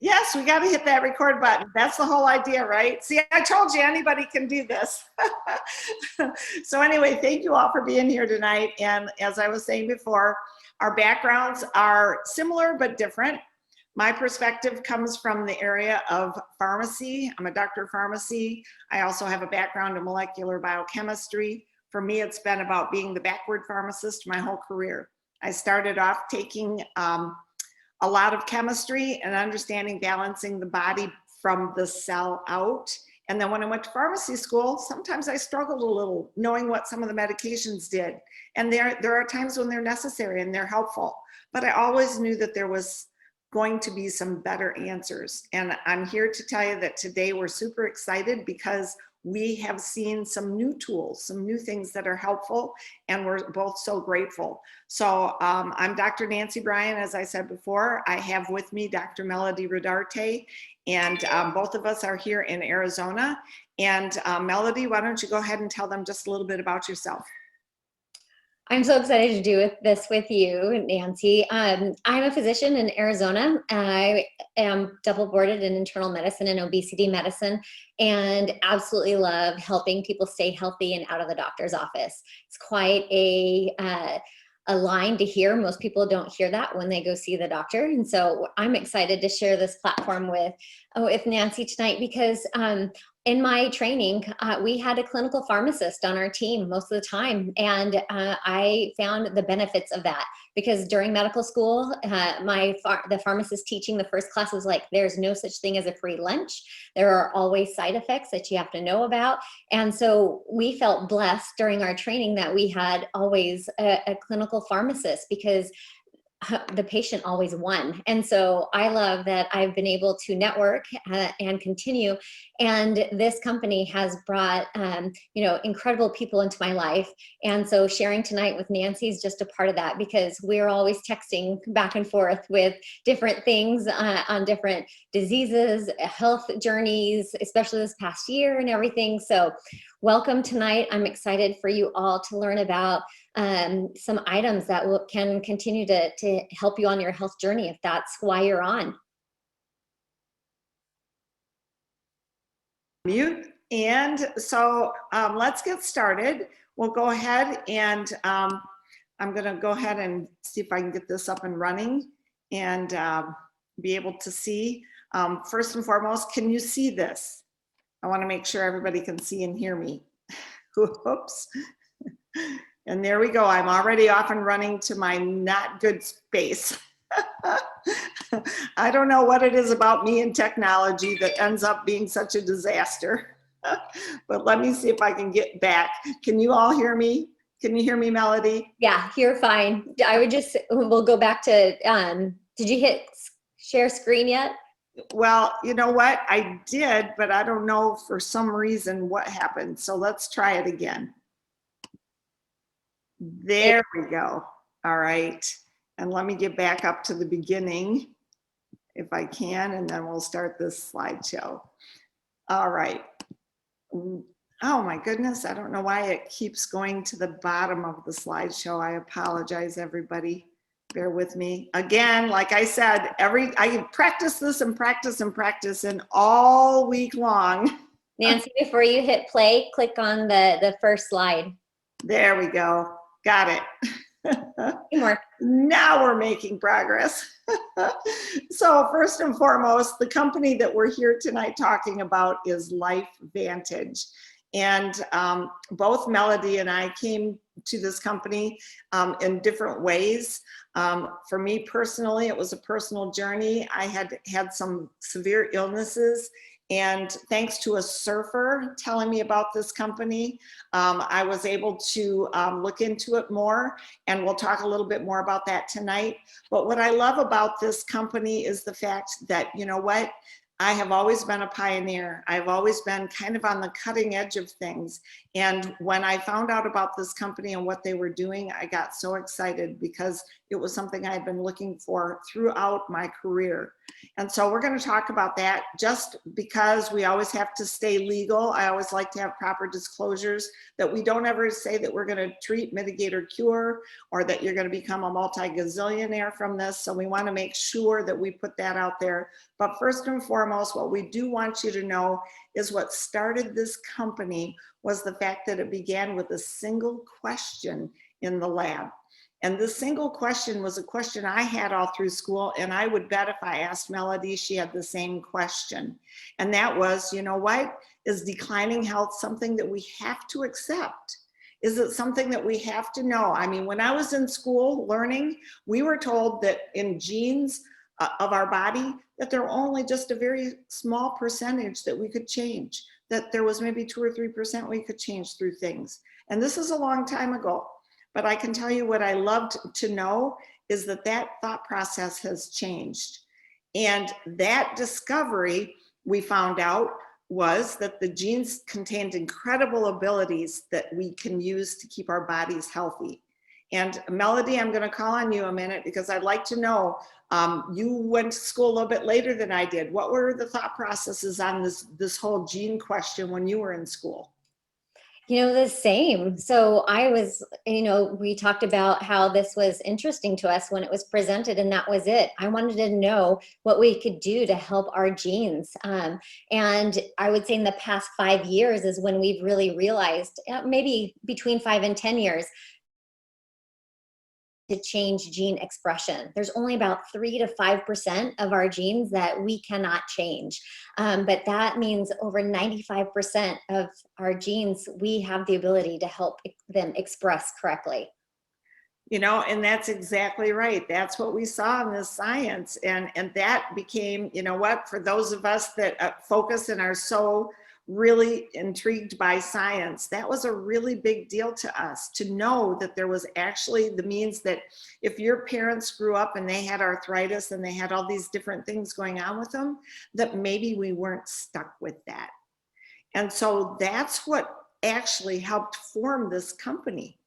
Yes, we got to hit that record button. That's the whole idea, right? See, I told you anybody can do this. So anyway, thank you all for being here tonight. And as I was saying before, our backgrounds are similar but different. My perspective comes from the area of pharmacy. I'm a doctor of pharmacy. I also have a background in molecular biochemistry. For me, it's been about being the backward pharmacist my whole career. I started off taking a lot of chemistry and understanding balancing the body from the cell out. And then when I went to pharmacy school, sometimes I struggled a little knowing what some of the medications did. And there are times when they're necessary and they're helpful. But I always knew that there was going to be some better answers. And I'm here to tell you that today we're super excited because we have seen some new tools, some new things that are helpful, and we're both so grateful. So I'm Dr. Nancy Bryan, as I said before. I have with me Dr. Melody Rodarte, and both of us are here in Arizona. And Melody, why don't you go ahead and tell them just a little bit about yourself? I'm so excited to do this with you, Nancy. I'm a physician in Arizona. I am double boarded in internal medicine and obesity medicine, and absolutely love helping people stay healthy and out of the doctor's office. It's quite a line to hear. Most people don't hear that when they go see the doctor. And so I'm excited to share this platform with Nancy tonight because in my training, we had a clinical pharmacist on our team most of the time. And I found the benefits of that because during medical school, the pharmacist teaching the first class was like, there's no such thing as a free lunch. There are always side effects that you have to know about. And so we felt blessed during our training that we had always a clinical pharmacist because the patient always won. And so I love that I've been able to network and continue. And this company has brought, incredible people into my life. And so sharing tonight with Nancy is just a part of that because we're always texting back and forth with different things on different diseases, health journeys, especially this past year and everything. So welcome tonight. I'm excited for you all to learn about some items that can continue to help you on your health journey if that's why you're on. Mute. And so let's get started. We'll go ahead and I'm going to go ahead and see if I can get this up and running and be able to see. First and foremost, can you see this? I want to make sure everybody can see and hear me. Oops. And there we go. I'm already off and running to my not good space. I don't know what it is about me and technology that ends up being such a disaster. But let me see if I can get back. Can you all hear me? Can you hear me, Melody? Yeah, you're fine. We'll go back to, did you hit share screen yet? Well, you know what? I did, but I don't know for some reason what happened. So let's try it again. There we go. All right. And let me get back up to the beginning if I can, and then we'll start this slideshow. All right. Oh my goodness. I don't know why it keeps going to the bottom of the slideshow. I apologize, everybody. Bear with me. Again, like I said, I practice this and practice and practice and all week long. Nancy, before you hit play, click on the first slide. There we go. Got it. Now we're making progress. So first and foremost, the company that we're here tonight talking about is Lifevantage. And both Melody and I came to this company in different ways. For me personally, it was a personal journey. I had some severe illnesses, and thanks to a surfer telling me about this company, I was able to look into it more, and we'll talk a little bit more about that tonight. But what I love about this company is the fact that, you know what, I have always been a pioneer. I've always been kind of on the cutting edge of things. And when I found out about this company and what they were doing, I got so excited because it was something I had been looking for throughout my career. And so we're going to talk about that, just because we always have to stay legal. I always like to have proper disclosures, that we don't ever say that we're going to treat, mitigate, or cure, or that you're going to become a multi-gazillionaire from this. So we want to make sure that we put that out there. But first and foremost, what we do want you to know is what started this company was the fact that it began with a single question in the lab. And this single question was a question I had all through school, and I would bet if I asked Melody, she had the same question. And that was, you know what, is declining health something that we have to accept? Is it something that we have to know? I mean, when I was in school learning, we were told that in genes of our body, that there were only just a very small percentage that we could change, that there was maybe 2 or 3% we could change through things. And this is a long time ago. But I can tell you what I loved to know is that that thought process has changed. And that discovery, we found out, was that the genes contained incredible abilities that we can use to keep our bodies healthy. And Melody, I'm going to call on you a minute, because I'd like to know, you went to school a little bit later than I did. What were the thought processes on this whole gene question when you were in school? The same. So I was, we talked about how this was interesting to us when it was presented, and that was it. I wanted to know what we could do to help our genes. And I would say in the past 5 years is when we've really realized, maybe between 5 and 10 years, to change gene expression. There's only about 3 to 5% of our genes that we cannot change. But that means over 95% of our genes, we have the ability to help them express correctly. And that's exactly right. That's what we saw in this science. And that became, for those of us that focus and are so really intrigued by science, that was a really big deal to us, to know that there was actually the means that if your parents grew up and they had arthritis and they had all these different things going on with them, that maybe we weren't stuck with that. And so that's what actually helped form this company,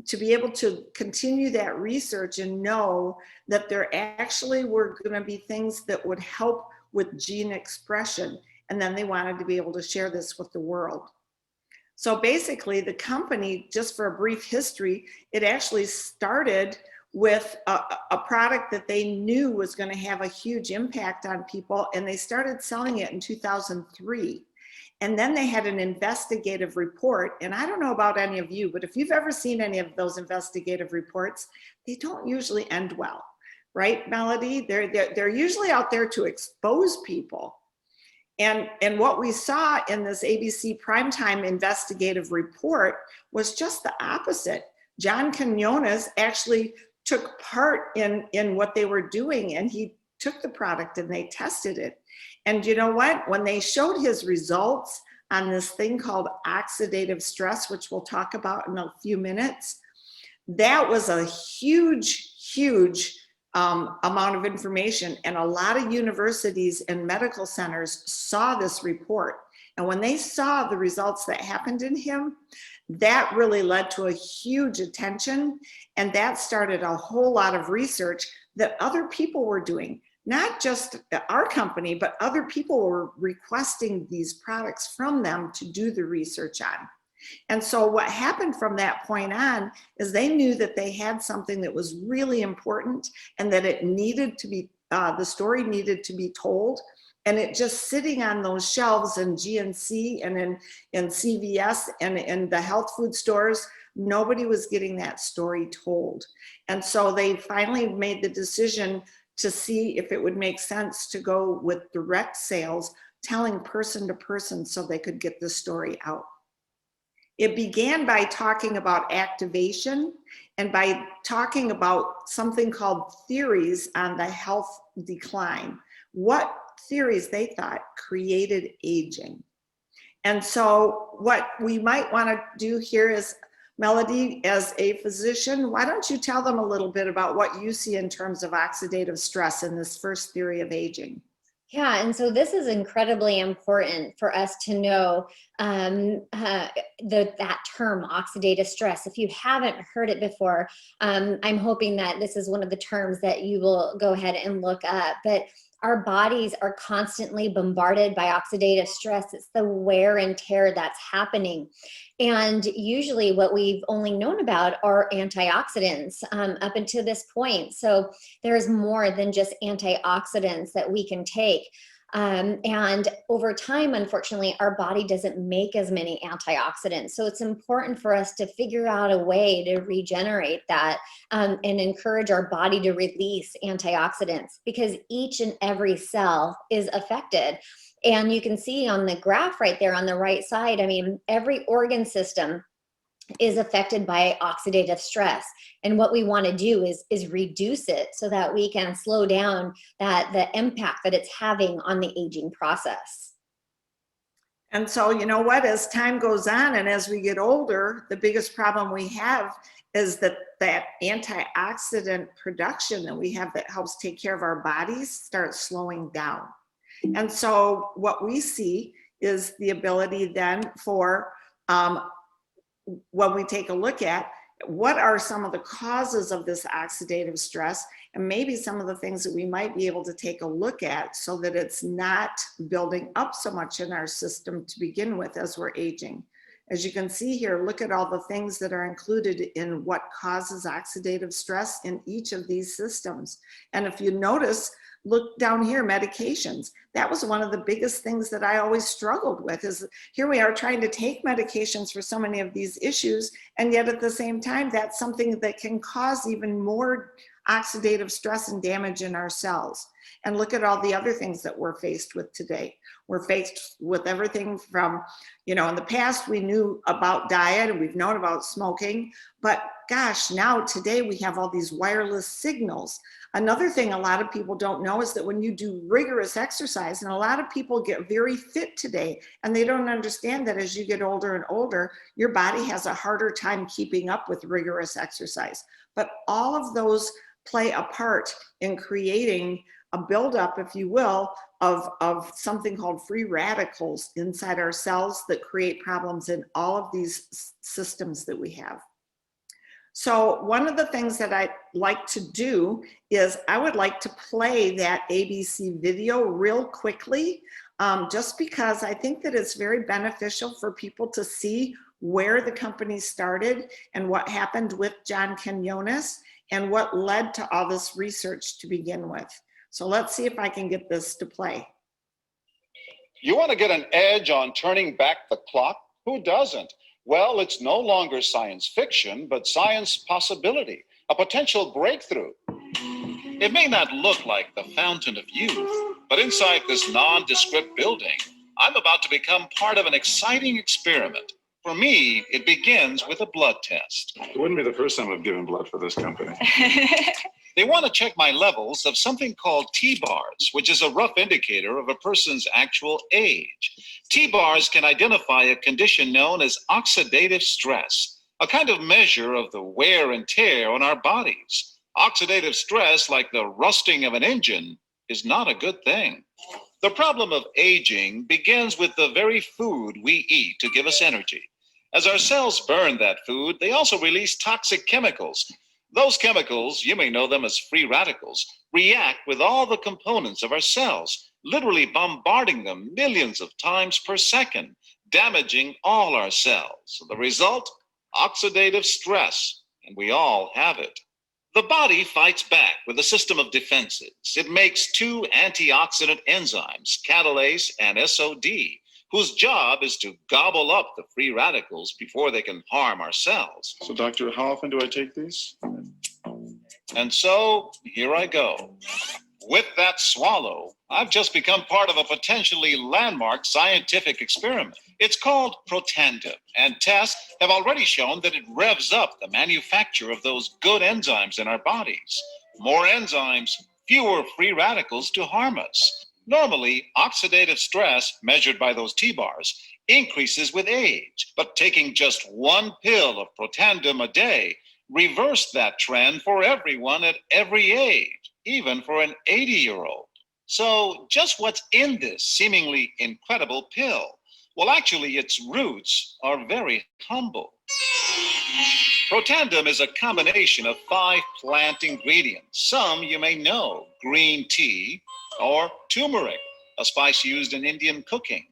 to be able to continue that research and know that there actually were going to be things that would help with gene expression. And then they wanted to be able to share this with the world. So basically the company, just for a brief history, it actually started with a product that they knew was going to have a huge impact on people, and they started selling it in 2003. And then they had an investigative report. And I don't know about any of you, but if you've ever seen any of those investigative reports, they don't usually end well, right, Melody? They're usually out there to expose people. And what we saw in this ABC Primetime investigative report was just the opposite. John Quinones actually took part in what they were doing, and he took the product and they tested it. And you know what? When they showed his results on this thing called oxidative stress, which we'll talk about in a few minutes, that was a huge amount of information. And a lot of universities and medical centers saw this report. And when they saw the results that happened in him, that really led to a huge attention. And that started a whole lot of research that other people were doing. Not just our company, but other people were requesting these products from them to do the research on. And so what happened from that point on is they knew that they had something that was really important, and that it needed to be, the story needed to be told. And it just sitting on those shelves in GNC and in CVS and in the health food stores, nobody was getting that story told. And so they finally made the decision to see if it would make sense to go with direct sales, telling person to person so they could get the story out. It began by talking about activation and by talking about something called theories on the health decline. What theories they thought created aging. And so what we might want to do here is, Melody, as a physician, why don't you tell them a little bit about what you see in terms of oxidative stress in this first theory of aging? Yeah, and so this is incredibly important for us to know that term oxidative stress. If you haven't heard it before, I'm hoping that this is one of the terms that you will go ahead and look up. But our bodies are constantly bombarded by oxidative stress. It's the wear and tear that's happening. And usually what we've only known about are antioxidants up until this point. So there's more than just antioxidants that we can take. And over time, unfortunately, our body doesn't make as many antioxidants. So it's important for us to figure out a way to regenerate that and encourage our body to release antioxidants, because each and every cell is affected. And you can see on the graph right there on the right side, I mean, every organ system is affected by oxidative stress. And what we want to do is reduce it so that we can slow down the impact that it's having on the aging process. And so, you know what, as time goes on and as we get older, the biggest problem we have is that antioxidant production that we have that helps take care of our bodies starts slowing down. And so what we see is the ability then for, when we take a look at what are some of the causes of this oxidative stress, and maybe some of the things that we might be able to take a look at so that it's not building up so much in our system to begin with as we're aging. As you can see here, look at all the things that are included in what causes oxidative stress in each of these systems. And if you notice, look down here, medications. That was one of the biggest things that I always struggled with, is here we are trying to take medications for so many of these issues, and yet at the same time, that's something that can cause even more oxidative stress and damage in our cells. And look at all the other things that we're faced with today. We're faced with everything from, you know, in the past we knew about diet and we've known about smoking, but gosh, now today we have all these wireless signals. Another thing a lot of people don't know is that when you do rigorous exercise, and a lot of people get very fit today, and they don't understand that as you get older and older, your body has a harder time keeping up with rigorous exercise. But all of those play a part in creating a buildup, if you will, of something called free radicals inside our cells that create problems in all of these systems that we have. So one of the things that I like to do is I would like to play that ABC video real quickly, just because I think that it's very beneficial for people to see where the company started and what happened with John Quinones and what led to all this research to begin with. So let's see if I can get this to play. You want to get an edge on turning back the clock? Who doesn't? Well, it's no longer science fiction, but science possibility, a potential breakthrough. It may not look like the fountain of youth, but inside this nondescript building, I'm about to become part of an exciting experiment. For me, it begins with a blood test. It wouldn't be the first time I've given blood for this company. They want to check my levels of something called T-bars, which is a rough indicator of a person's actual age. T-bars can identify a condition known as oxidative stress, a kind of measure of the wear and tear on our bodies. Oxidative stress, like the rusting of an engine, is not a good thing. The problem of aging begins with the very food we eat to give us energy. As our cells burn that food, they also release toxic chemicals. Those chemicals, you may know them as free radicals, react with all the components of our cells, literally bombarding them millions of times per second, damaging all our cells. The result? Oxidative stress, and we all have it. The body fights back with a system of defenses. It makes two antioxidant enzymes, catalase and SOD, whose job is to gobble up the free radicals before they can harm our cells. So, doctor, how often do I take these? And so, here I go. With that swallow, I've just become part of a potentially landmark scientific experiment. It's called Protandim, and tests have already shown that it revs up the manufacture of those good enzymes in our bodies. More enzymes, fewer free radicals to harm us. Normally, oxidative stress, measured by those T-bars, increases with age, but taking just one pill of Protandim a day reversed that trend for everyone at every age, even for an 80-year-old. So just what's in this seemingly incredible pill? Well, actually, its roots are very humble. Protandim is a combination of 5 plant ingredients. Some you may know: green tea or turmeric, a spice used in Indian cooking.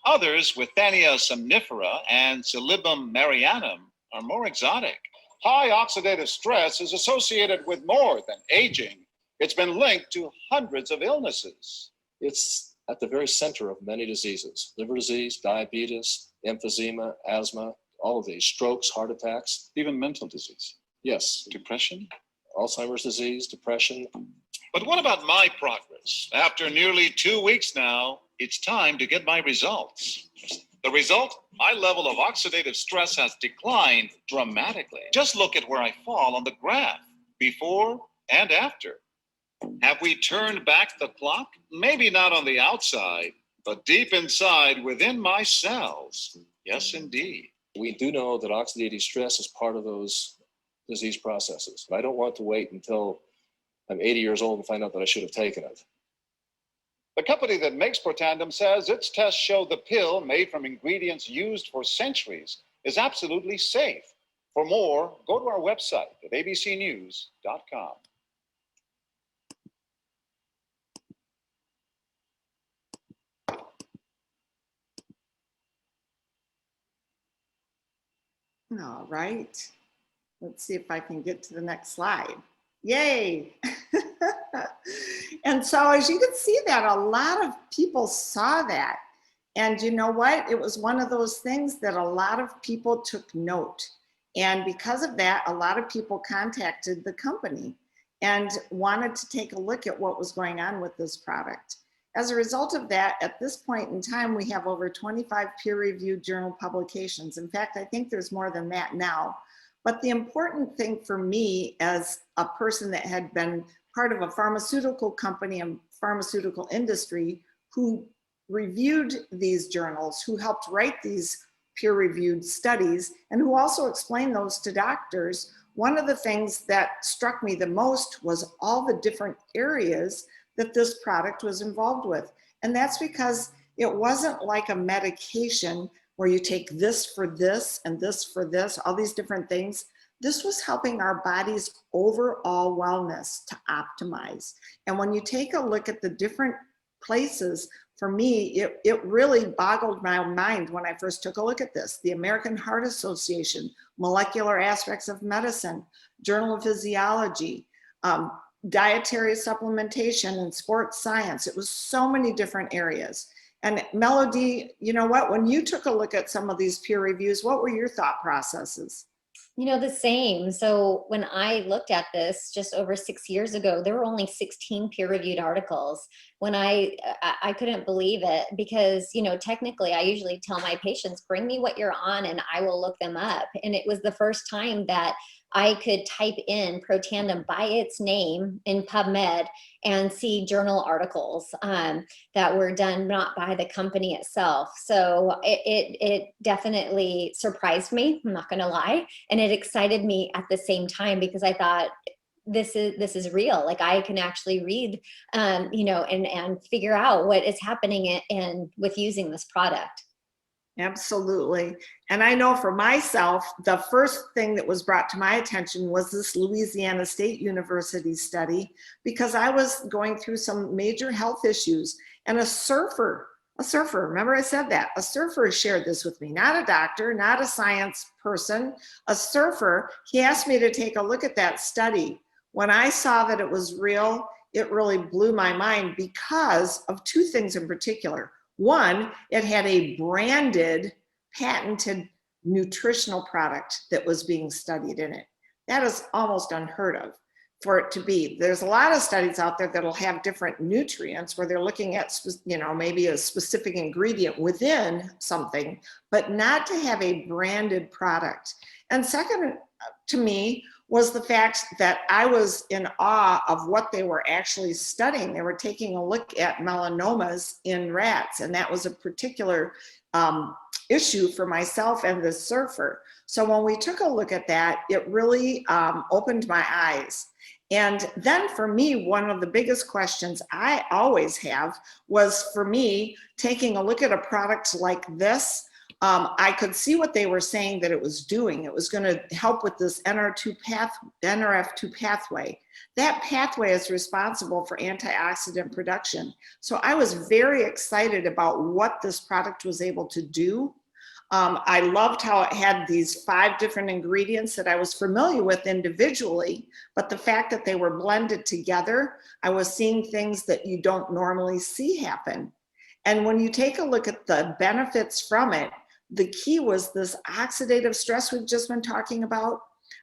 Others, Withania somnifera and Silybum marianum, are more exotic. High oxidative stress is associated with more than aging. It's been linked to hundreds of illnesses. It's at the very center of many diseases: liver disease, diabetes, emphysema, asthma, all of these, strokes, heart attacks. Even mental disease. Yes, Depression? Alzheimer's disease, depression. But what about my progress? After nearly 2 weeks now, it's time to get my results. The result? My level of oxidative stress has declined dramatically. Just look at where I fall on the graph, before and after. Have we turned back the clock? Maybe not on the outside, but deep inside within my cells. Yes, indeed. We do know that oxidative stress is part of those disease processes. I don't want to wait until I'm 80 years old and find out that I should have taken it. The company that makes Protandim says its tests show the pill, made from ingredients used for centuries, is absolutely safe. For more, go to our website at abcnews.com. All right. Let's see if I can get to the next slide. Yay. And so as you can see that a lot of people saw that. And you know what? It was one of those things that a lot of people took note. And because of that, a lot of people contacted the company and wanted to take a look at what was going on with this product. As a result of that, at this point in time, we have over 25 peer-reviewed journal publications. In fact, I think there's more than that now. But the important thing for me as a person that had been part of a pharmaceutical company and pharmaceutical industry who reviewed these journals, who helped write these peer-reviewed studies, and who also explained those to doctors, one of the things that struck me the most was all the different areas that this product was involved with. And that's because it wasn't like a medication where you take this for this and this for this, all these different things. This was helping our body's overall wellness to optimize. And when you take a look at the different places, for me, it really boggled my mind when I first took a look at this. The American Heart Association, Molecular Aspects of Medicine, Journal of Physiology, dietary supplementation and sports science. It was so many different areas. And Melody, you know what, when you took a look at some of these peer reviews, what were your thought processes? You know, the same. So when I looked at this just over 6 years ago, there were only 16 peer-reviewed articles. When I couldn't believe it because, you know, technically I usually tell my patients, bring me what you're on and I will look them up. And it was the first time that I could type in Protandim by its name in PubMed and see journal articles that were done not by the company itself. So it definitely surprised me, I'm not gonna lie. And it excited me at the same time because I thought, this is real. Like I can actually read, you know, and figure out what is happening with using this product. Absolutely. And I know for myself, the first thing that was brought to my attention was this Louisiana State University study, because I was going through some major health issues, and a surfer, remember I said that, a surfer shared this with me, not a doctor, not a science person, a surfer. He asked me to take a look at that study. When I saw that it was real, it really blew my mind because of two things in particular. One, it had a branded, patented nutritional product that was being studied in it. That is almost unheard of for it to be. There's a lot of studies out there that'll have different nutrients where they're looking at, you know, maybe a specific ingredient within something, but not to have a branded product. And second, to me, was the fact that I was in awe of what they were actually studying. They were taking a look at melanomas in rats, and that was a particular issue for myself and the surfer. So when we took a look at that, it really opened my eyes. And then for me, one of the biggest questions I always have was, for me, taking a look at a product like this. I could see what they were saying that it was doing. It was going to help with this NRF2 pathway. That pathway is responsible for antioxidant production. So I was very excited about what this product was able to do. I loved how it had these 5 different ingredients that I was familiar with individually, but the fact that they were blended together, I was seeing things that you don't normally see happen. And when you take a look at the benefits from it, the key was this oxidative stress we've just been talking about.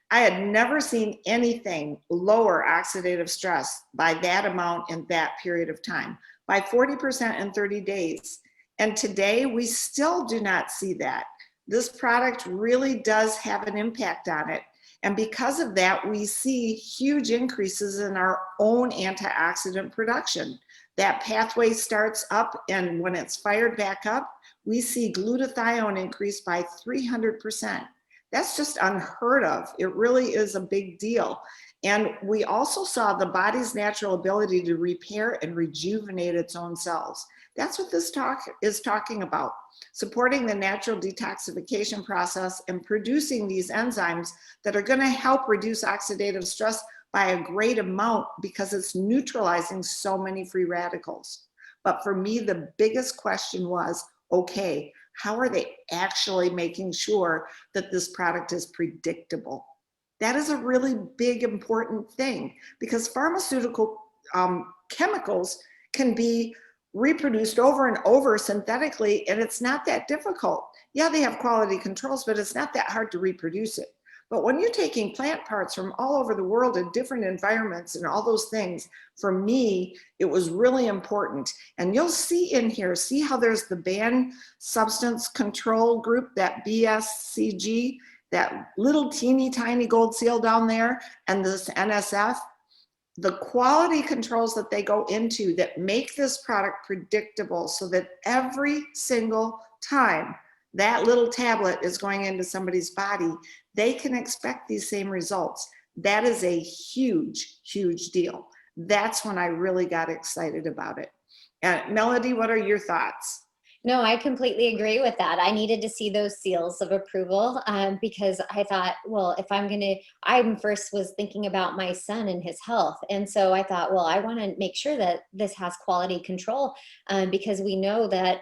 I had never seen anything lower oxidative stress by that amount in that period of time, by 40% in 30 days. And today we still do not see that. This product really does have an impact on it. And because of that, we see huge increases in our own antioxidant production. That pathway starts up, and when it's fired back up, we see glutathione increase by 300%. That's just unheard of. It really is a big deal. And we also saw the body's natural ability to repair and rejuvenate its own cells. That's what this talk is talking about, supporting the natural detoxification process and producing these enzymes that are going to help reduce oxidative stress by a great amount, because it's neutralizing so many free radicals. But for me, the biggest question was, okay, how are they actually making sure that this product is predictable? That is a really big, important thing, because pharmaceutical chemicals can be reproduced over and over synthetically, and it's not that difficult. Yeah, they have quality controls, but it's not that hard to reproduce it. But when you're taking plant parts from all over the world in different environments and all those things, for me, it was really important. And you'll see in here, see how there's the banned substance control group, that BSCG, that little teeny tiny gold seal down there, and this NSF. The quality controls that they go into that make this product predictable, so that every single time that little tablet is going into somebody's body, they can expect these same results. That is a huge, huge deal. That's when I really got excited about it. Melody, what are your thoughts? No, I completely agree with that. I needed to see those seals of approval because I thought, well, if I first was thinking about my son and his health. And so I thought, well, I want to make sure that this has quality control because we know that,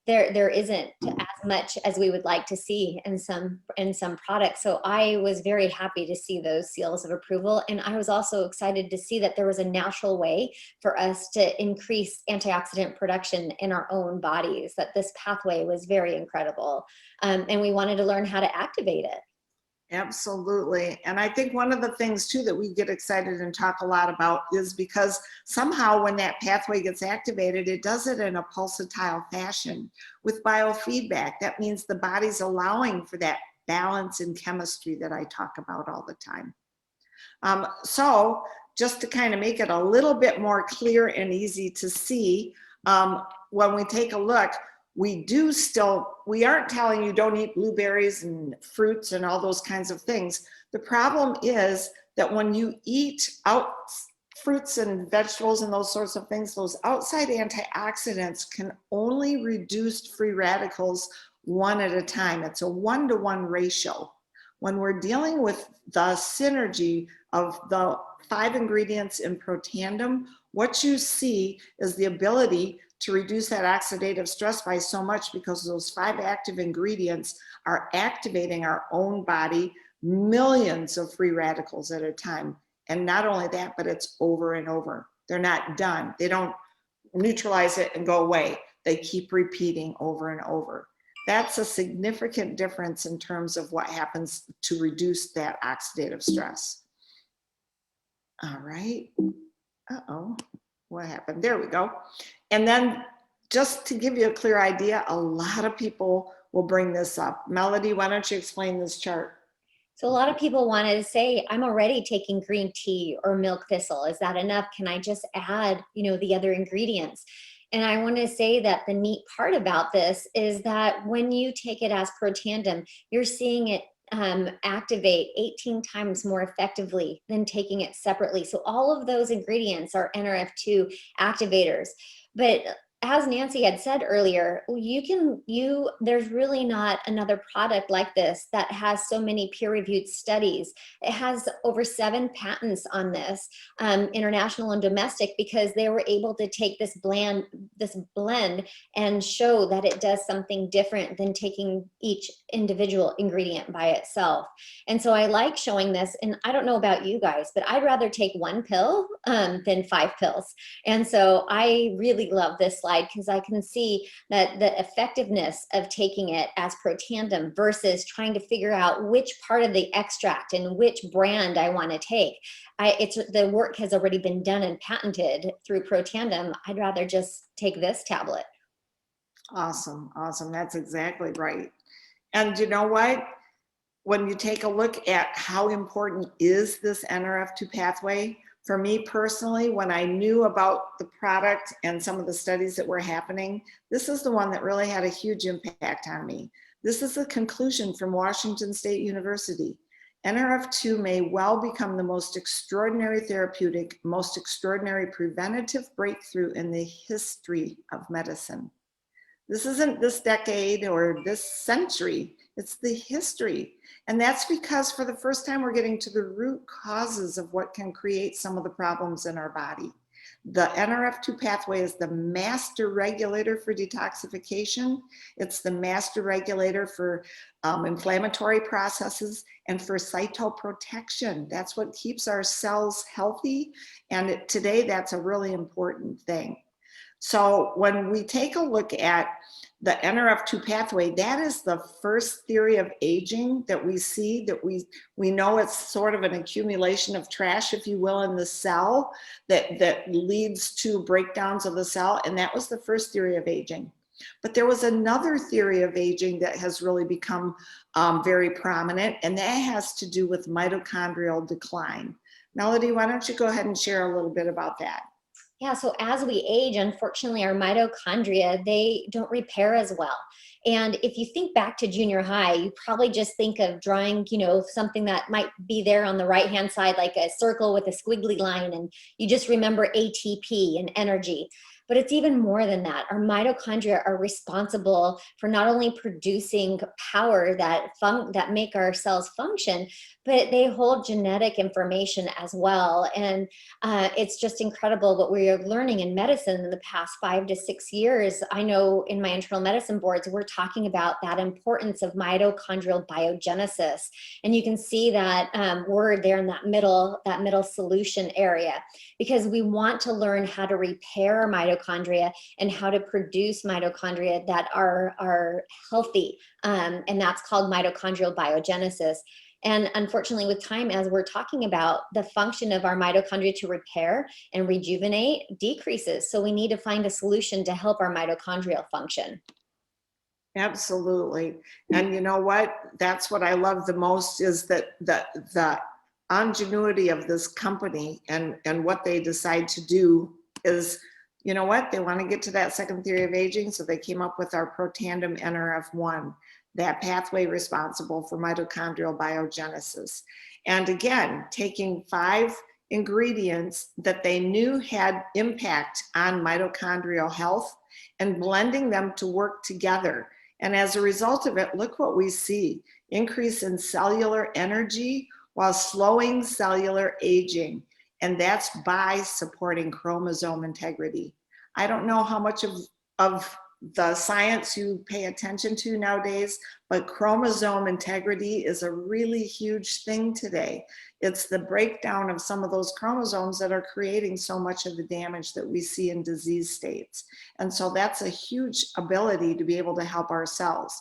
there isn't as much as we would like to see in some products. So I was very happy to see those seals of approval. And I was also excited to see that there was a natural way for us to increase antioxidant production in our own bodies, that this pathway was very incredible. And we wanted to learn how to activate it. Absolutely. And I think one of the things too that we get excited and talk a lot about is because somehow when that pathway gets activated, it does it in a pulsatile fashion with biofeedback. That means the body's allowing for that balance in chemistry that I talk about all the time. So just to kind of make it a little bit more clear and easy to see, when we take a look, we aren't telling you don't eat blueberries and fruits and all those kinds of things. The problem is that when you eat out fruits and vegetables and those sorts of things, those outside antioxidants can only reduce free radicals one at a time. It's a 1-to-1 ratio. When we're dealing with the synergy of the 5 ingredients in Protandim, what you see is the ability to reduce that oxidative stress by so much, because those 5 active ingredients are activating our own body millions of free radicals at a time. And not only that, but it's over and over. They're not done. They don't neutralize it and go away. They keep repeating over and over. That's a significant difference in terms of what happens to reduce that oxidative stress. All right. Uh-oh. What happened? There we go. And then just to give you a clear idea, a lot of people will bring this up. Melody, why don't you explain this chart? So a lot of people wanted to say, I'm already taking green tea or milk thistle. Is that enough? Can I just add, the other ingredients? And I want to say that the neat part about this is that when you take it as Protandim, you're seeing it activate 18 times more effectively than taking it separately. So all of those ingredients are NRF2 activators. But as Nancy had said earlier, there's really not another product like this that has so many peer-reviewed studies. It has over 7 patents on this, international and domestic, because they were able to take this blend and show that it does something different than taking each individual ingredient by itself. And so I like showing this, and I don't know about you guys, but I'd rather take 1 pill than 5 pills. And so I really love this slide because I can see that the effectiveness of taking it as Protandim versus trying to figure out which part of the extract and which brand I want to take. The work has already been done and patented through Protandim. I'd rather just take this tablet. Awesome, awesome. That's exactly right. And you know what? When you take a look at how important is this NRF2 pathway, for me personally, when I knew about the product and some of the studies that were happening, this is the one that really had a huge impact on me. This is a conclusion from Washington State University. NRF2 may well become the most extraordinary therapeutic, most extraordinary preventative breakthrough in the history of medicine. This isn't this decade or this century, it's the history. And that's because for the first time, we're getting to the root causes of what can create some of the problems in our body. The NRF2 pathway is the master regulator for detoxification. It's the master regulator for inflammatory processes and for cytoprotection. That's what keeps our cells healthy. And today, that's a really important thing. So when we take a look at the NRF2 pathway, that is the first theory of aging that we see, that we know it's sort of an accumulation of trash, if you will, in the cell that leads to breakdowns of the cell. And that was the first theory of aging. But there was another theory of aging that has really become very prominent, and that has to do with mitochondrial decline. Melody, why don't you go ahead and share a little bit about that? Yeah, so as we age, unfortunately, our mitochondria, they don't repair as well. And if you think back to junior high, you probably just think of drawing, something that might be there on the right-hand side, like a circle with a squiggly line, and you just remember ATP and energy. But it's even more than that. Our mitochondria are responsible for not only producing power that make our cells function, but they hold genetic information as well. And it's just incredible what we are learning in medicine in the past 5 to 6 years. I know in my internal medicine boards, we're talking about that importance of mitochondrial biogenesis. And you can see that word there in that middle solution area, because we want to learn how to repair our mitochondria and how to produce mitochondria that are healthy. And that's called mitochondrial biogenesis. And unfortunately, with time, as we're talking about, the function of our mitochondria to repair and rejuvenate decreases. So we need to find a solution to help our mitochondrial function. Absolutely. And you know what? That's what I love the most, is that the ingenuity of this company and what they decide to do is, you know what? They want to get to that second theory of aging. So they came up with our Protandim NRF1, that pathway responsible for mitochondrial biogenesis. And again, taking 5 ingredients that they knew had impact on mitochondrial health and blending them to work together. And as a result of it, look what we see: increase in cellular energy while slowing cellular aging. And that's by supporting chromosome integrity. I don't know how much of the science you pay attention to nowadays, but chromosome integrity is a really huge thing today. It's the breakdown of some of those chromosomes that are creating so much of the damage that we see in disease states. And so that's a huge ability to be able to help our cells.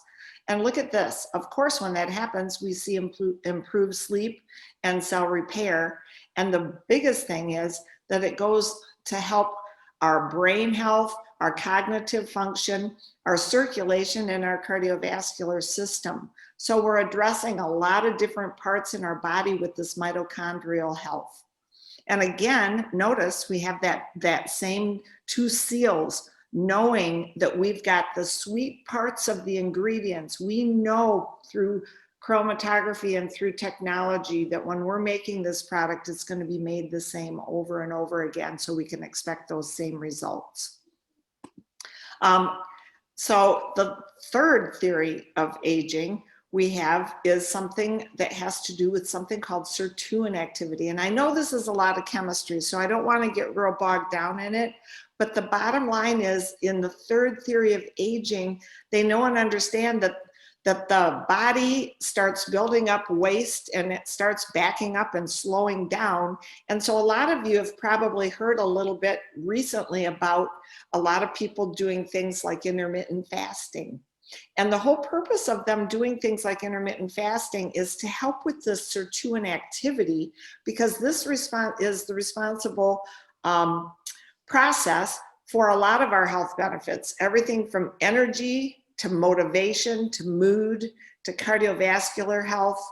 And look at this. Of course, when that happens, we see improved sleep and cell repair. And the biggest thing is that it goes to help our brain health, our cognitive function, our circulation, and our cardiovascular system. So we're addressing a lot of different parts in our body with this mitochondrial health. And again, notice we have that same 2 seals, knowing that we've got the sweet parts of the ingredients. We know through chromatography and through technology that when we're making this product, it's going to be made the same over and over again, so we can expect those same results. So the third theory of aging we have is something that has to do with something called Sirtuin activity. And I know this is a lot of chemistry, so I don't want to get real bogged down in it. But the bottom line is, in the third theory of aging, they know and understand that the body starts building up waste and it starts backing up and slowing down. And so a lot of you have probably heard a little bit recently about a lot of people doing things like intermittent fasting. And the whole purpose of them doing things like intermittent fasting is to help with the Sirtuin activity, because this response is the responsible process for a lot of our health benefits, everything from energy to motivation, to mood, to cardiovascular health,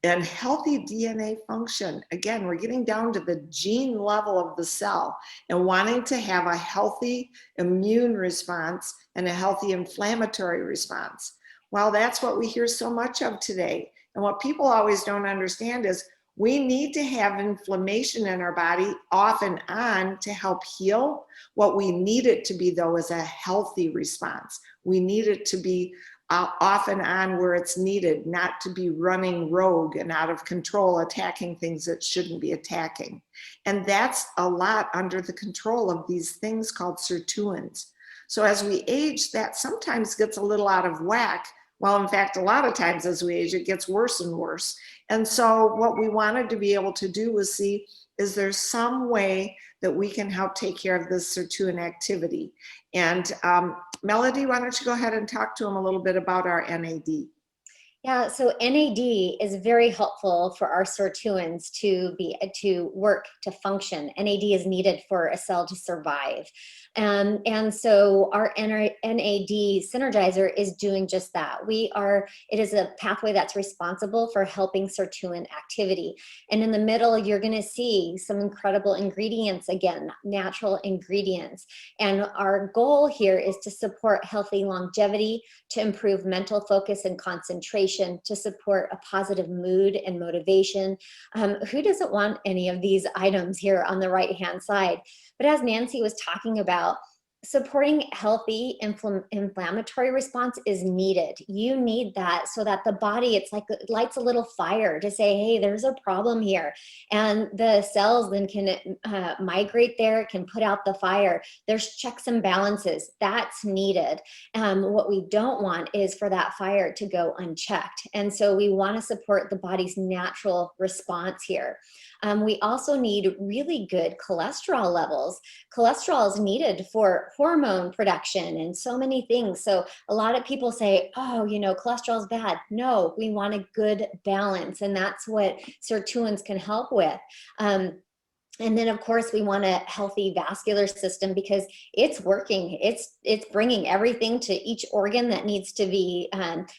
and healthy DNA function. Again, we're getting down to the gene level of the cell and wanting to have a healthy immune response and a healthy inflammatory response. Well, that's what we hear so much of today. And what people always don't understand is we need to have inflammation in our body off and on to help heal. What we need it to be, though, is a healthy response. We need it to be off and on where it's needed, not to be running rogue and out of control, attacking things that shouldn't be attacking. And that's a lot under the control of these things called sirtuins. So as we age, that sometimes gets a little out of whack. Well, in fact, a lot of times as we age, it gets worse and worse. And so what we wanted to be able to do was see, is there some way that we can help take care of this Sirtuin activity? And Melody, why don't you go ahead and talk to them a little bit about our NAD? Yeah, so NAD is very helpful for our sirtuins to work, to function. NAD is needed for a cell to survive. And so our NAD synergizer is doing just that. It is a pathway that's responsible for helping sirtuin activity. And in the middle, you're gonna see some incredible ingredients, again, natural ingredients. And our goal here is to support healthy longevity, to improve mental focus and concentration, to support a positive mood and motivation. Who doesn't want any of these items here on the right-hand side? But as Nancy was talking about, supporting healthy inflammatory response is needed. You need that so that the body, it's like it lights a little fire to say, hey, there's a problem here. And the cells then can migrate there, can put out the fire. There's checks and balances. That's needed. What we don't want is for that fire to go unchecked. And so we want to support the body's natural response here. We also need really good cholesterol levels. Cholesterol is needed for hormone production and so many things. So a lot of people say, oh, cholesterol is bad. No, we want a good balance. And that's what sirtuins can help with. And then, of course, we want a healthy vascular system because it's working. It's bringing everything to each organ that needs to be,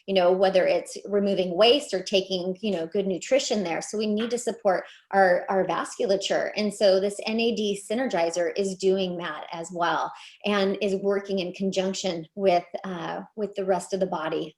whether it's removing waste or taking, good nutrition there. So we need to support our vasculature. And so this NAD synergizer is doing that as well and is working in conjunction with the rest of the body.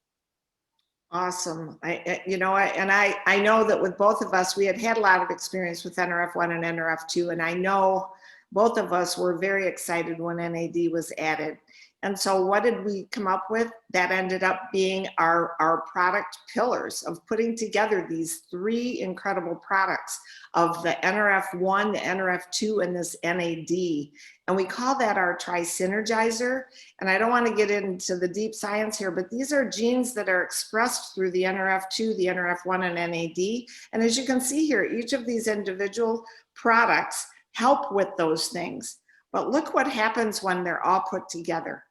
Awesome. I know that with both of us, we had a lot of experience with NRF1 and NRF2, and I know both of us were very excited when NAD was added. And so what did we come up with? That ended up being our product pillars of putting together these three incredible products of the NRF1, the NRF2, and this NAD. And we call that our tri-synergizer. And I don't want to get into the deep science here, but these are genes that are expressed through the NRF2, the NRF1, and NAD. And as you can see here, each of these individual products help with those things. But look what happens when they're all put together.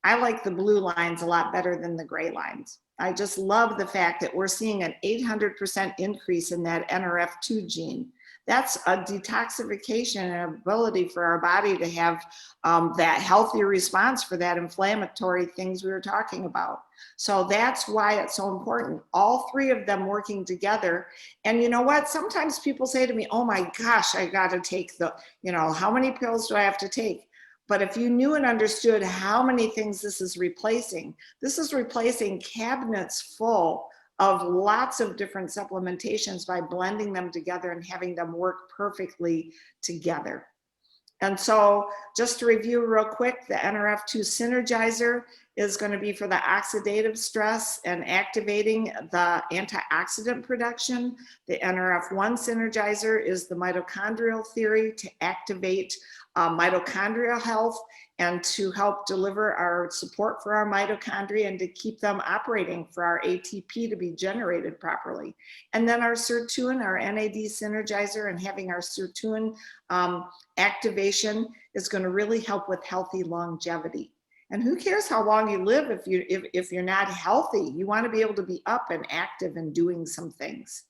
I like the blue lines a lot better than the gray lines. I just love the fact that we're seeing an 800% increase in that NRF2 gene. That's a detoxification and ability for our body to have that healthy response for that inflammatory things we were talking about. So that's why it's so important. All three of them working together. And you know what? Sometimes people say to me, oh my gosh, I got to take how many pills do I have to take? But if you knew and understood how many things this is replacing cabinets full of lots of different supplementations by blending them together and having them work perfectly together. And so just to review real quick, the NRF2 Synergizer is going to be for the oxidative stress and activating the antioxidant production. The NRF1 Synergizer is the mitochondrial theory to activate mitochondrial health and to help deliver our support for our mitochondria and to keep them operating for our ATP to be generated properly. And then our Sirtuin, our NAD Synergizer, and having our Sirtuin activation is going to really help with healthy longevity. And who cares how long you live if you're not healthy? You want to be able to be up and active and doing some things.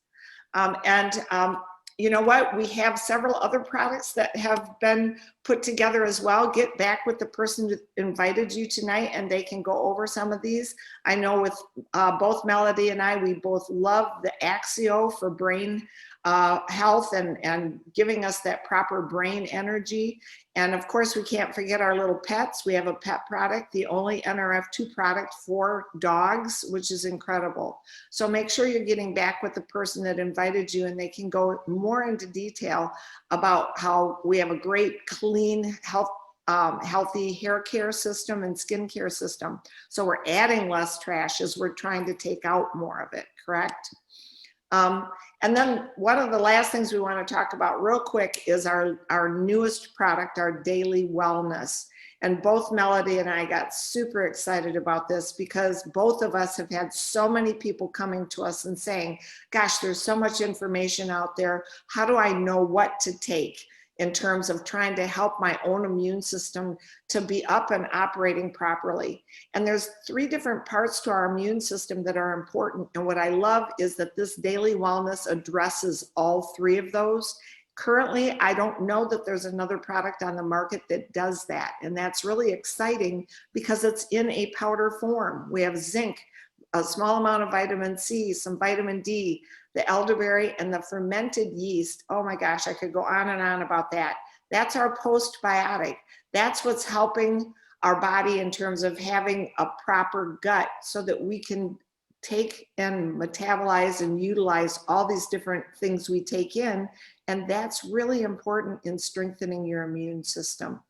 You know what? We have several other products that have been put together as well. Get back with the person who invited you tonight and they can go over some of these. I know with both Melody and I, we both love the Axio for brain health and giving us that proper brain energy. And of course, we can't forget our little pets. We have a pet product, the only NRF2 product for dogs, which is incredible. So make sure you're getting back with the person that invited you and they can go more into detail about how we have a great, clean, healthy hair care system and skin care system. So we're adding less trash as we're trying to take out more of it, correct? And then one of the last things we want to talk about real quick is our newest product, our Daily Wellness. And both Melody and I got super excited about this because both of us have had so many people coming to us and saying, gosh, there's so much information out there. How do I know what to take in terms of trying to help my own immune system to be up and operating properly? And there's 3 different parts to our immune system that are important. And what I love is that this Daily Wellness addresses all 3 of those. Currently, I don't know that there's another product on the market that does that. And that's really exciting because it's in a powder form. We have zinc, a small amount of vitamin C, some vitamin D, the elderberry, and the fermented yeast. Oh my gosh, I could go on and on about that. That's our postbiotic. That's what's helping our body in terms of having a proper gut so that we can take and metabolize and utilize all these different things we take in. And that's really important in strengthening your immune system.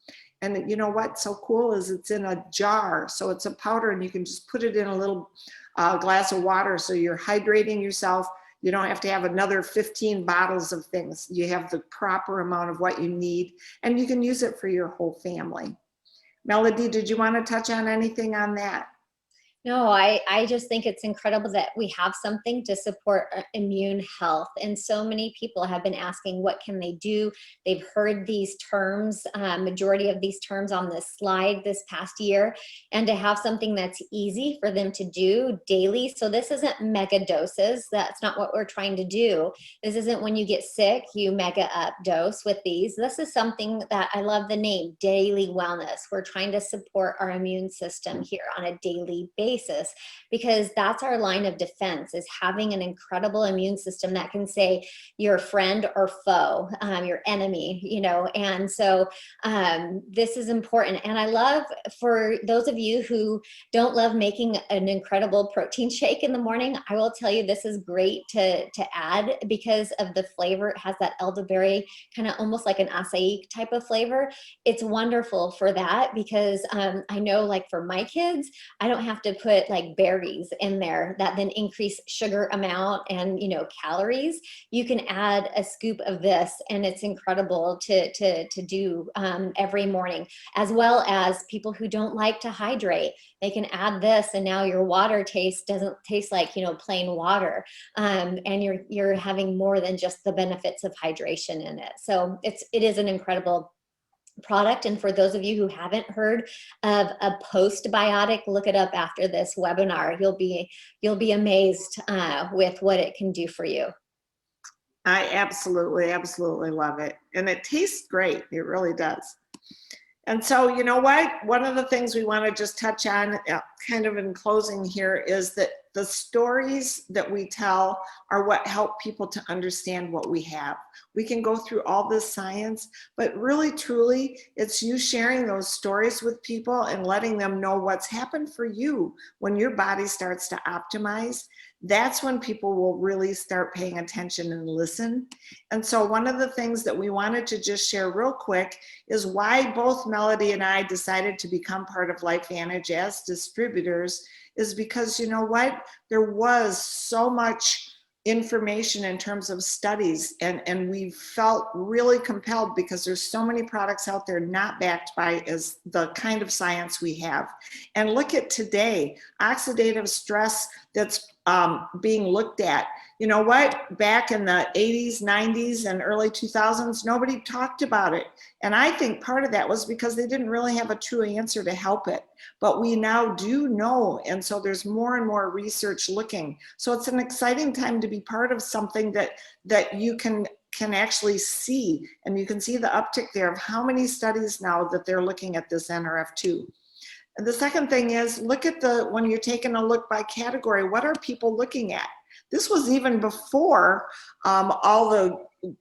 And you know what's so cool is it's in a jar. So it's a powder and you can just put it in a little glass of water. So you're hydrating yourself. You don't have to have another 15 bottles of things. You have the proper amount of what you need and you can use it for your whole family. Melody, did you want to touch on anything on that? No, I just think it's incredible that we have something to support immune health. And so many people have been asking, what can they do? They've heard these terms, majority of these terms on this slide this past year, and to have something that's easy for them to do daily. So this isn't mega doses. That's not what we're trying to do. This isn't when you get sick, you mega up dose with these. This is something that I love the name, Daily Wellness. We're trying to support our immune system here on a daily basis. Because that's our line of defense, is having an incredible immune system that can say your friend or foe, your enemy, you know. And so this is important. And I love, for those of you who don't love making an incredible protein shake in the morning, I will tell you this is great to add because of the flavor. It has that elderberry, kind of almost like an acai type of flavor. It's wonderful for that because I know, like for my kids, I don't have to put like berries in there that then increase sugar amount and, you know, calories. You can add a scoop of this and it's incredible to do every morning, as well as people who don't like to hydrate. They can add this and now your water doesn't taste like, you know, plain water. And you're having more than just the benefits of hydration in it. So it is an incredible product. And for those of you who haven't heard of a postbiotic, look it up after this webinar. You'll be amazed with what it can do for you. I absolutely love it. And it tastes great. It really does. And so, you know what? One of the things we want to just touch on kind of in closing here is that the stories that we tell are what help people to understand what we have. We can go through all this science, but really, truly, it's you sharing those stories with people and letting them know what's happened for you when your body starts to optimize. That's when people will really start paying attention and listen. And so one of the things that we wanted to just share real quick is why both Melody and I decided to become part of Lifevantage as distributors, is because, you know what, there was so much information in terms of studies, and we felt really compelled because there's so many products out there not backed by as the kind of science we have. And look at today, oxidative stress that's being looked at. You know what, back in the 80s, 90s, and early 2000s, nobody talked about it. And I think part of that was because they didn't really have a true answer to help it. But we now do know, and so there's more and more research looking. So it's an exciting time to be part of something that you can actually see, and you can see the uptick there of how many studies now that they're looking at this NRF2. And the second thing is, look at when you're taking a look by category, what are people looking at? This was even before all the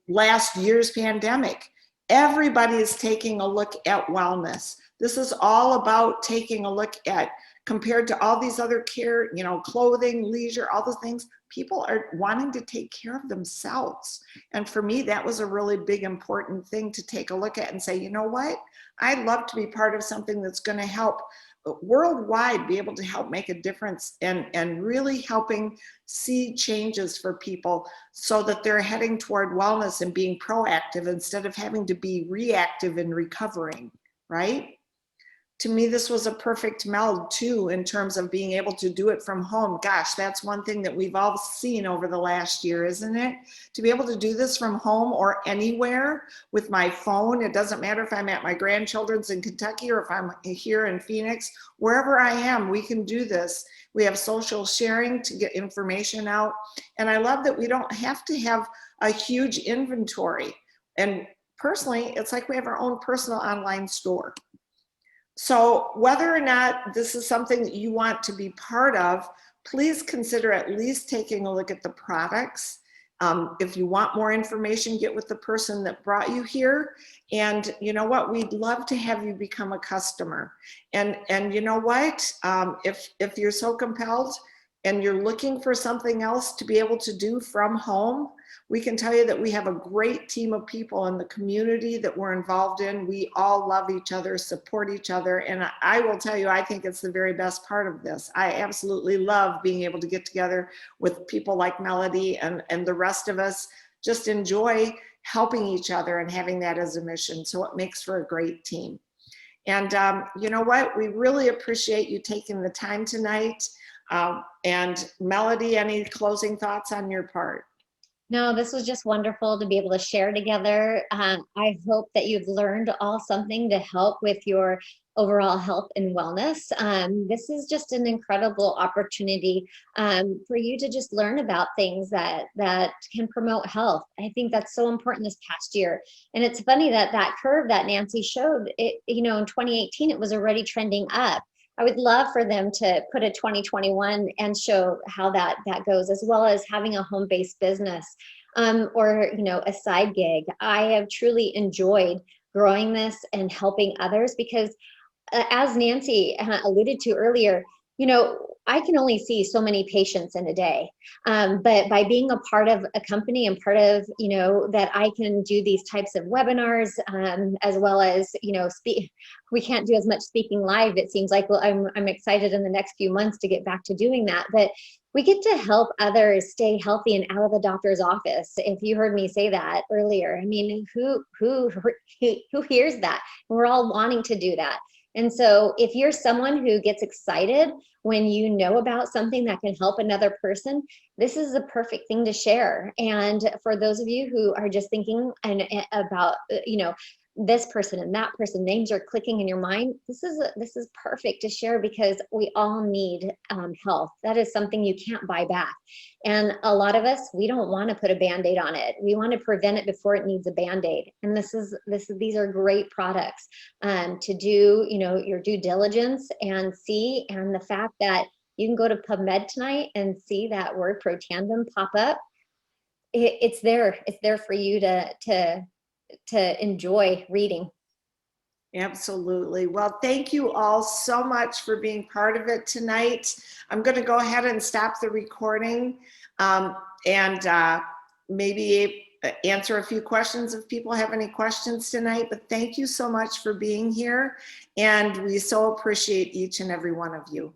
last year's pandemic. Everybody is taking a look at wellness. This is all about taking a look at, compared to all these other care, you know, clothing, leisure, all the things, people are wanting to take care of themselves. And for me, that was a really big, important thing to take a look at and say, you know what? I'd love to be part of something that's going to help worldwide be able to help make a difference and really helping see changes for people so that they're heading toward wellness and being proactive instead of having to be reactive and recovering, right? To me, this was a perfect meld too, in terms of being able to do it from home. Gosh, that's one thing that we've all seen over the last year, isn't it? To be able to do this from home or anywhere with my phone. It doesn't matter if I'm at my grandchildren's in Kentucky or if I'm here in Phoenix, wherever I am, we can do this. We have social sharing to get information out. And I love that we don't have to have a huge inventory. And personally, it's like we have our own personal online store. So whether or not this is something that you want to be part of, please consider at least taking a look at the products. If you want more information, get with the person that brought you here. And you know what, we'd love to have you become a customer. And you know what, if you're so compelled and you're looking for something else to be able to do from home, we can tell you that we have a great team of people in the community that we're involved in. We all love each other, support each other. And I will tell you, I think it's the very best part of this. I absolutely love being able to get together with people like Melody and the rest of us. Just enjoy helping each other and having that as a mission. So it makes for a great team. And you know what? We really appreciate you taking the time tonight. And Melody, any closing thoughts on your part? No, this was just wonderful to be able to share together. I hope that you've learned all something to help with your overall health and wellness. This is just an incredible opportunity for you to just learn about things that can promote health. I think that's so important this past year. And it's funny that that curve that Nancy showed, it, you know, in 2018, it was already trending up. I would love for them to put a 2021 and show how that goes, as well as having a home-based business or, you know, a side gig. I have truly enjoyed growing this and helping others because as Nancy alluded to earlier, you know, I can only see so many patients in a day, but by being a part of a company and part of, you know, that I can do these types of webinars as well as, you know, we can't do as much speaking live. It seems like, well, I'm excited in the next few months to get back to doing that, but we get to help others stay healthy and out of the doctor's office. If you heard me say that earlier, I mean, who hears that? We're all wanting to do that. And so if you're someone who gets excited when you know about something that can help another person, this is the perfect thing to share. And for those of you who are just thinking about, you know, this person and that person, names are clicking in your mind, this is perfect to share because we all need health. That is something you can't buy back. And a lot of us, we don't want to put a Band-Aid on it. We want to prevent it before it needs a Band-Aid. And these are great products to do, you know, your due diligence and see, and the fact that, you can go to PubMed tonight and see that word Protandim pop up. It's there. It's there for you to enjoy reading. Absolutely. Well, thank you all so much for being part of it tonight. I'm going to go ahead and stop the recording and maybe answer a few questions if people have any questions tonight. But thank you so much for being here. And we so appreciate each and every one of you.